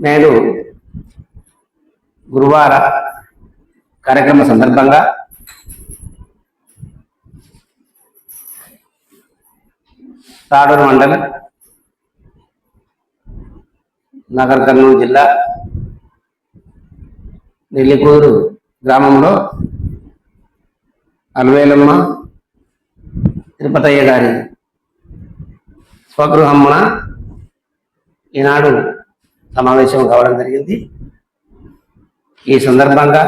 నేను గురువార కార్యక్రమ సందర్భంగా తాడూరు మండలం నగర్ కర్నూలు జిల్లా నెల్లికూరు గ్రామంలో అల్వేలమ్మ తిరుపతయ్య గారి స్వగృహమున ఈనాడు సమావేశం కావడం జరిగింది. ఈ సందర్భంగా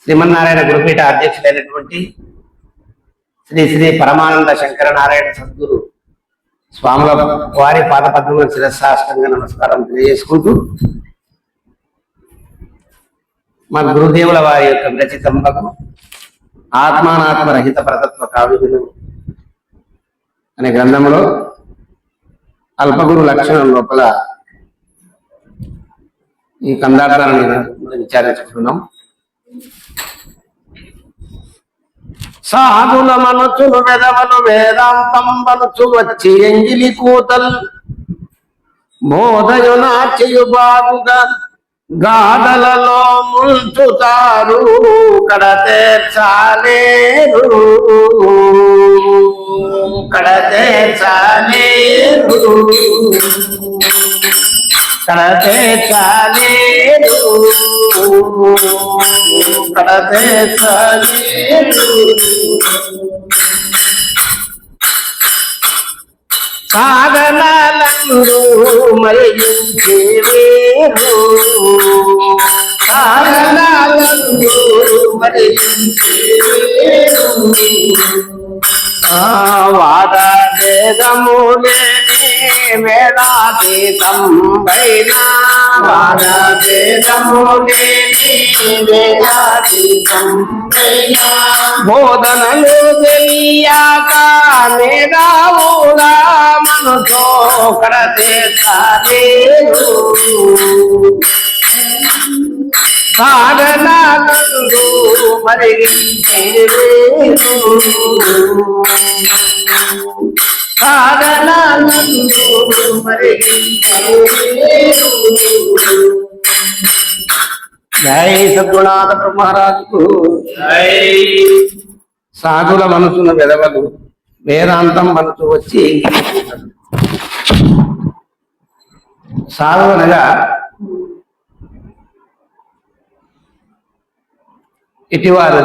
శ్రీమన్నారాయణ గురుపీఠ అధ్యక్షులైనటువంటి శ్రీ శ్రీ పరమానంద శంకర నారాయణ సద్గురు స్వాముల వారి పాదపద్మముల శిరస్సాష్టంగా నమస్కారం తెలియజేసుకుంటూ మా గురుదేవుల వారి యొక్క విరచితంబకు ఆత్మానాత్మ రహిత పరతత్వ కావ్యములు అనే గ్రంథంలో అల్పగురు లక్షణం లోపల ఈ కందార్థాలను విచారించుకున్నాం. సాధుల మనసులు వెదవలు వేదాంతం మనసు వచ్చి ఎంగిలి కూతల్ బోధయు నాట్యయు బాగుగా గాథలలో ముంచుతారు కడతేర్చాలేరు కడతేర్చాలేరు కడతేర్చాలేరు కడతేర్చాలేరు సాధనాలందు మరించేవేరు సాధనాలందు మరించేవేరు వాద భేదములేని వేదాతీతం పైన వాద భేదములేని వేదాతీతం పైన బోధనలు తెలియక మేధావులా మనతో కడతేర్చాలేరు సాధనాలందు మరించేవేరు సాధనాలందు మరించేవేరు. జై సద్గుణాథ బ్రహ్మరాజుకు జై. సాధుల మనసున వెదవలు వేదాంతం మనసు వచ్చి సాధువనగా ఇటివారు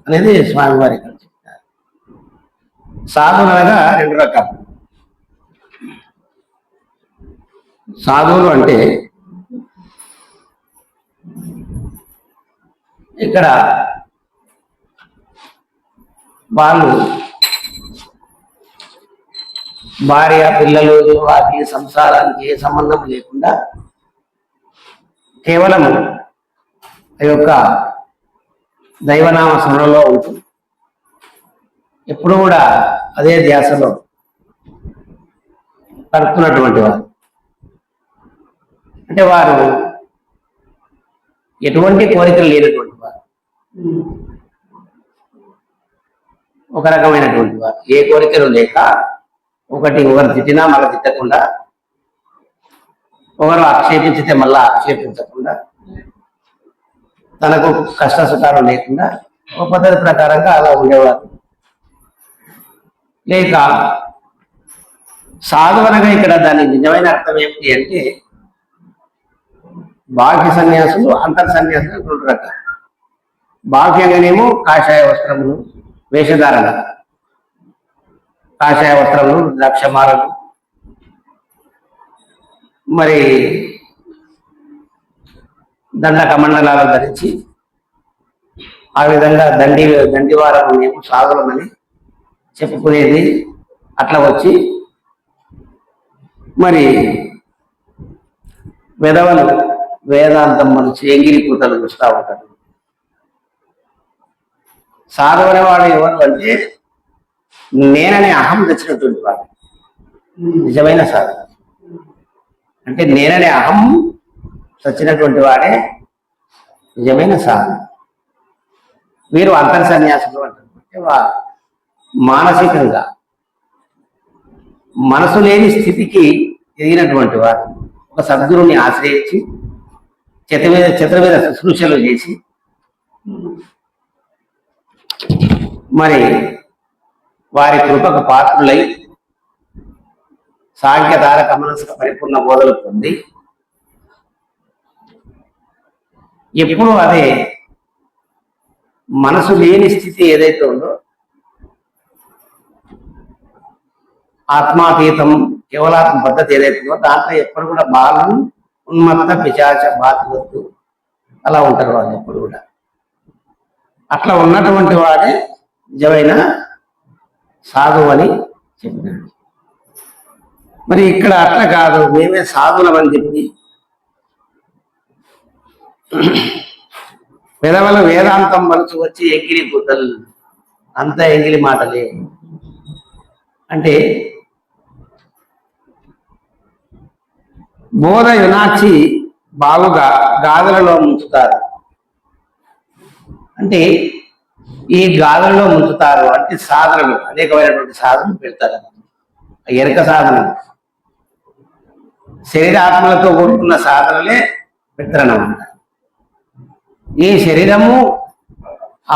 అనేది స్వామివారి ఇక్కడ చెప్తారు. సాధువులు అనగా రెండు రకాలు. సాధువులు అంటే ఇక్కడ వాళ్ళు భార్య పిల్లలు వాటి సంసారానికి ఏ సంబంధం లేకుండా కేవలం ఆ యొక్క దైవనామ స్మరణలో ఉంటుంది. ఎప్పుడు కూడా అదే ధ్యాసలో పడుతున్నటువంటి వారు. అంటే వారు ఎటువంటి కోరికలు లేనటువంటి వారు, ఒక రకమైనటువంటి వారు. ఏ కోరికలు లేక ఒకటి ఒకరు తిట్టినా మళ్ళీ తిట్టకుండా, ఒకరు ఆక్షేపించితే మళ్ళా ఆక్షేపించకుండా, తనకు కష్ట సుఖాలు లేకుండా ఒక పద్ధతి ప్రకారంగా అలా ఉండేవారు. లేక సాధువనగా ఇక్కడ దాని నిజమైన అర్థం ఏమిటి అంటే బాహ్య సన్యాసులు అంతర్ సన్యాసులు రెండు రకాలు. బాహ్యంగానేమో కాషాయ వస్త్రములు వేషధారణ, కాషాయ వస్త్రములు ద్రాక్షమాలలు, మరి దండ కమండలాలు ధరించి ఆ విధంగా దండివారం మేము సాధులమని చెప్పుకునేది. అట్లా వచ్చి మరి వెదవలు వేదాంతం మనసు ఎంగిలి కూతలు చూస్తూ ఉంటాడు. సాధువనే వాడు ఎవరు అంటే నేననే అహం తెచ్చినటువంటి వాడు నిజమైన సాధన. అంటే నేననే అహం చచ్చినటువంటి వాడే నిజమైన సాధన. వీరు అంతర్ సన్యాసులు అంటే మానసికంగా మనసు లేని స్థితికి ఎదిగినటువంటి వారు, ఒక సద్గురుని ఆశ్రయించి చతుర్వేద శుశ్రూషలు చేసి మరి వారి కృపకు పాత్రులై సాంఖ్య తారక మనస్క పరిపూర్ణ బోధలు పొంది ఎప్పుడు అదే మనసు లేని స్థితి ఏదైతే ఉందో ఆత్మాతీతం కేవలాత్మ పద్ధతి ఏదైతే ఉందో దాంట్లో ఎప్పుడు కూడా బాలం ఉన్మత్త పిశాచ బాధివద్దు అలా ఉంటారు వాళ్ళు ఎప్పుడు కూడా. అట్లా ఉన్నటువంటి వాడే నిజమైన సాధువు అని చెప్పినాడు. మరి ఇక్కడ అట్లా కాదు, మేమే సాధువులమని చెప్పి పెదవుల వేదాంతం మనసు వచ్చి ఎంగిలి బుద్ధలు అంత ఎంగిలి మాటలే. అంటే బోధ యునాచి బావుగా గాజులలో ముంచుతారు. అంటే ఈ గాజులలో ముంచుతారు అంటే సాధనలు, అనేకమైనటువంటి సాధనలు పెడతారు. ఎరక సాధనలు, శరీరాత్మలతో కూడుకున్న సాధనలే పెడతారన్నమాట. ఈ శరీరము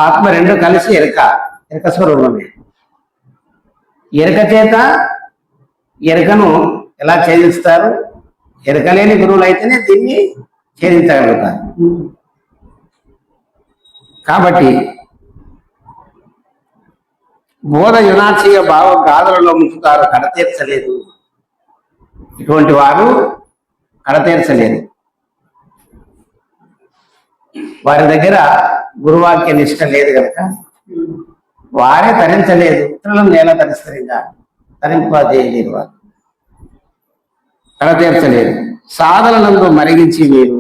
ఆత్మ రెండు కలిసి ఎరక స్వరూపమే. ఎరక చేత ఎరకను ఎలా ఛేదిస్తారు? ఎరకలేని గురువులు అయితేనే దీన్ని ఛేదించగలుగుతారు. కాబట్టి బోధ యునాచీయ భావ గాథలలో ముంచుతారు, కడతీర్చలేదు. ఇటువంటి వారు కడతీర్చలేదు. వారి దగ్గర గురువాక్య నిష్ట లేదు కనుక వారే తరించలేదు. ఇతరులను ఎలా తరిస్తారు? ఇంకా తరింపజేయలేరు, వారు కడతీర్చలేదు. సాధనలందు మరిగించి మీరు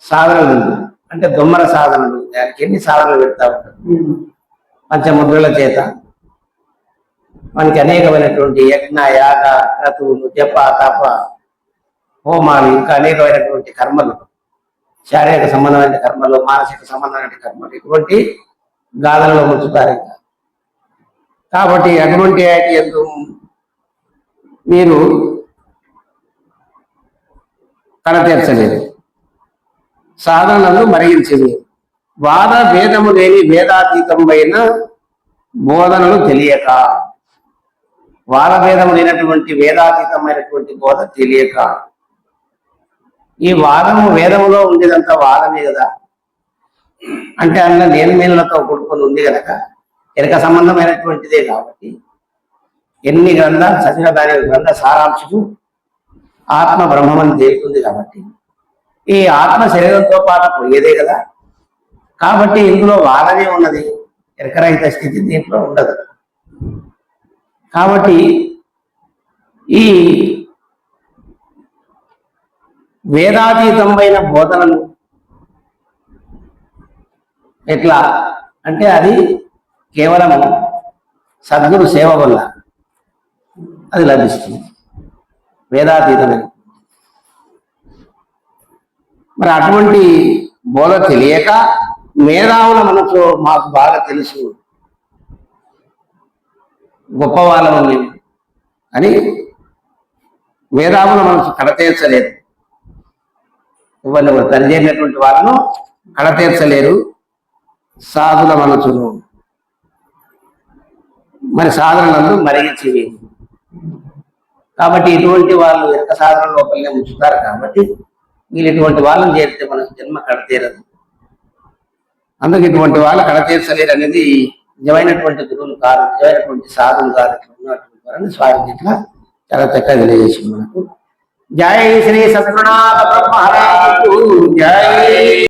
సాధనలందు అంటే దొమ్మర సాధనలు, దానికి ఎన్ని సాధనలు పెడతా ఉంటారు పంచముద్రల చేత. మనకి అనేకమైనటువంటి యజ్ఞ యాగ క్రతువులు, జప తప హోమాలు, ఇంకా అనేకమైనటువంటి కర్మలు, శారీరక సంబంధమైన కర్మలు, మానసిక సంబంధమైన కర్మలు, ఇటువంటి గాథలలో ముంచుతారు. కాబట్టి అటువంటి ఎందు మీరు కడతీర్చలేదు, సాధనలను మరిగించింది. వాద భేదము లేని వేదాతీతమైన బోధనలు తెలియక, వాద భేదము లేనటువంటి వేదాతీతమైనటువంటి బోధ తెలియక, ఈ వాదము వేదములో ఉండేదంతా వాదమే కదా, అంటే అందులో నేర్మేనులతో కూడుకొని ఉంది కనుక ఎరక సంబంధమైనటువంటిదే. కాబట్టి ఎన్ని గ్రంథాలు చదివిన దాని గ్రంథ సారాంశము ఆత్మ బ్రహ్మమని తేలుతుంది. కాబట్టి ఈ ఆత్మ శరీరంతో పాటు పోయేదే కదా. కాబట్టి ఇందులో వాదమే ఉన్నది, ఎరకరహిత స్థితి దీంట్లో ఉండదు. కాబట్టి ఈ వేదాతీతమైన బోధనలు ఎట్లా అంటే అది కేవలం సద్గురు సేవ వల్ల అది లభిస్తుంది, వేదాతీతమైన. మరి అటువంటి బోధ తెలియక మేధావుల మనసు మాకు బాగా తెలుసు, గొప్పవాళ్ళము మేము అని మేధావుల మనసు కడతీర్చలేదు. ఇవన్నీ తరిచేసినటువంటి వాళ్ళను కడతీర్చలేరు సాధుల మనసును. మరి సాధనలందు మరిగించేవి. కాబట్టి ఇటువంటి వాళ్ళు ఎక్క సాధన లోపలనే ఉంచుతారు. కాబట్టి వీళ్ళు ఇటువంటి వాళ్ళని చేస్తే మన జన్మ కడతీరదు. అందుకు ఇటువంటి వాళ్ళు కడతీర్చలేరు అనేది నిజమైనటువంటి గురువులు కాదు, నిజమైనటువంటి సాధులు కాదు. ఉన్నటువంటి వారిని స్వామి చాలా చక్కగా తెలియజేసింది మనకు. జై శ్రీ సద్గురునాథ బ్రహ్మహరాజు జై.